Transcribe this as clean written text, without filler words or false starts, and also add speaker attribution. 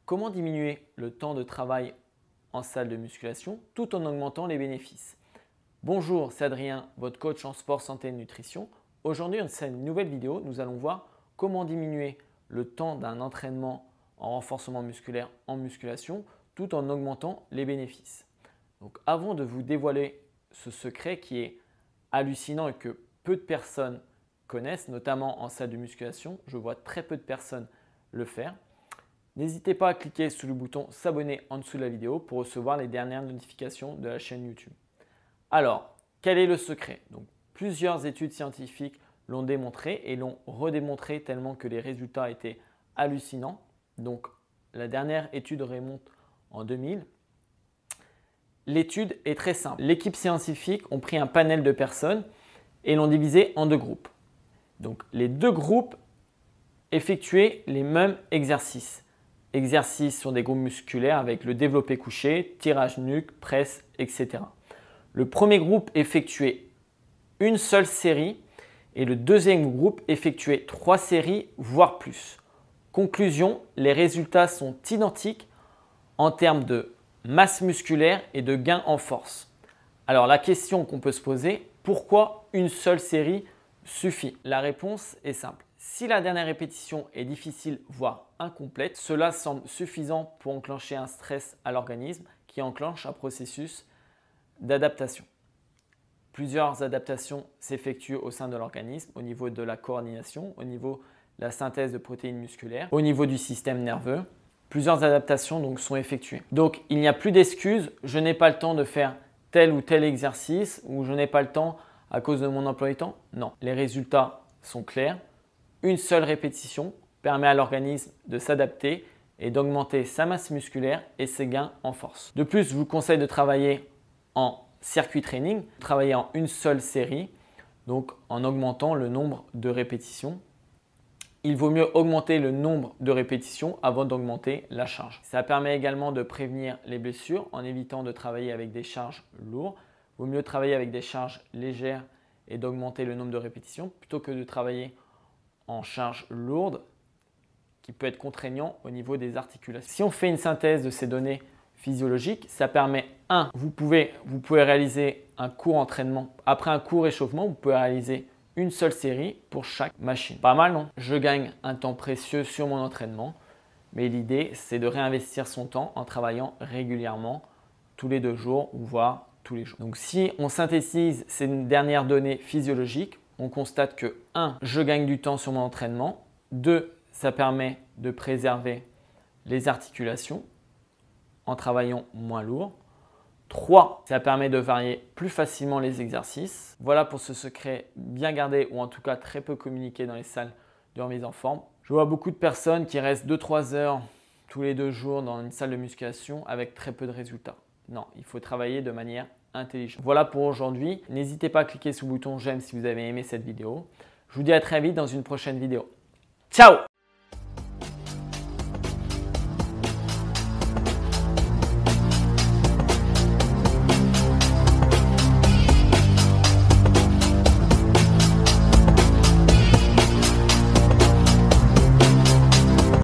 Speaker 1: Comment diminuer le temps de travail en salle de musculation tout en augmentant les bénéfices? Bonjour, c'est Adrien, votre coach en sport, santé et nutrition. Aujourd'hui, dans cette nouvelle vidéo, nous allons voir comment diminuer le temps d'un entraînement en renforcement musculaire en musculation tout en augmentant les bénéfices. Donc, avant de vous dévoiler ce secret qui est hallucinant et que peu de personnes connaissent, notamment en salle de musculation, je vois très peu de personnes le faire. N'hésitez pas à cliquer sur le bouton s'abonner en dessous de la vidéo pour recevoir les dernières notifications de la chaîne YouTube. Alors, quel est le secret? Donc, plusieurs études scientifiques l'ont démontré et l'ont redémontré tellement que les résultats étaient hallucinants. Donc, la dernière étude remonte en 2000. L'étude est très simple. L'équipe scientifique ont pris un panel de personnes et l'ont divisé en deux groupes. Donc, les deux groupes effectuaient les mêmes exercices. Exercices sur des groupes musculaires avec le développé couché, tirage nuque, presse, etc. Le premier groupe effectuait une seule série et le deuxième groupe effectuait 3 séries, voire plus. Conclusion, les résultats sont identiques en termes de masse musculaire et de gain en force. Alors la question qu'on peut se poser, pourquoi une seule série suffit? La réponse est simple. Si la dernière répétition est difficile, voire incomplète, cela semble suffisant pour enclencher un stress à l'organisme qui enclenche un processus d'adaptation. Plusieurs adaptations s'effectuent au sein de l'organisme, au niveau de la coordination, au niveau de la synthèse de protéines musculaires, au niveau du système nerveux. Plusieurs adaptations donc sont effectuées. Donc il n'y a plus d'excuses, je n'ai pas le temps de faire tel ou tel exercice ou je n'ai pas le temps à cause de mon emploi du temps. Non, les résultats sont clairs. Une seule répétition permet à l'organisme de s'adapter et d'augmenter sa masse musculaire et ses gains en force. De plus, je vous conseille de travailler en circuit training, travailler en une seule série, donc en augmentant le nombre de répétitions. Il vaut mieux augmenter le nombre de répétitions avant d'augmenter la charge. Ça permet également de prévenir les blessures en évitant de travailler avec des charges lourdes. Il vaut mieux travailler avec des charges légères et d'augmenter le nombre de répétitions plutôt que de travailler en charge lourde qui peut être contraignant au niveau des articulations. Si on fait une synthèse de ces données physiologiques, ça permet, vous pouvez réaliser un court entraînement. Après un court échauffement, vous pouvez réaliser une seule série pour chaque machine. Pas mal, non? Je gagne un temps précieux sur mon entraînement, mais l'idée, c'est de réinvestir son temps en travaillant régulièrement, tous les 2 jours ou voire tous les jours. Donc, si on synthétise ces dernières données physiologiques, on constate que 1. Je gagne du temps sur mon entraînement. 2. Ça permet de préserver les articulations en travaillant moins lourd. 3. Ça permet de varier plus facilement les exercices. Voilà pour ce secret bien gardé ou en tout cas très peu communiqué dans les salles de remise en forme. Je vois beaucoup de personnes qui restent 2-3 heures tous les 2 jours dans une salle de musculation avec très peu de résultats. Non, il faut travailler de manière intelligente. Voilà pour aujourd'hui. N'hésitez pas à cliquer sur le bouton j'aime si vous avez aimé cette vidéo. Je vous dis à très vite dans une prochaine vidéo. Ciao!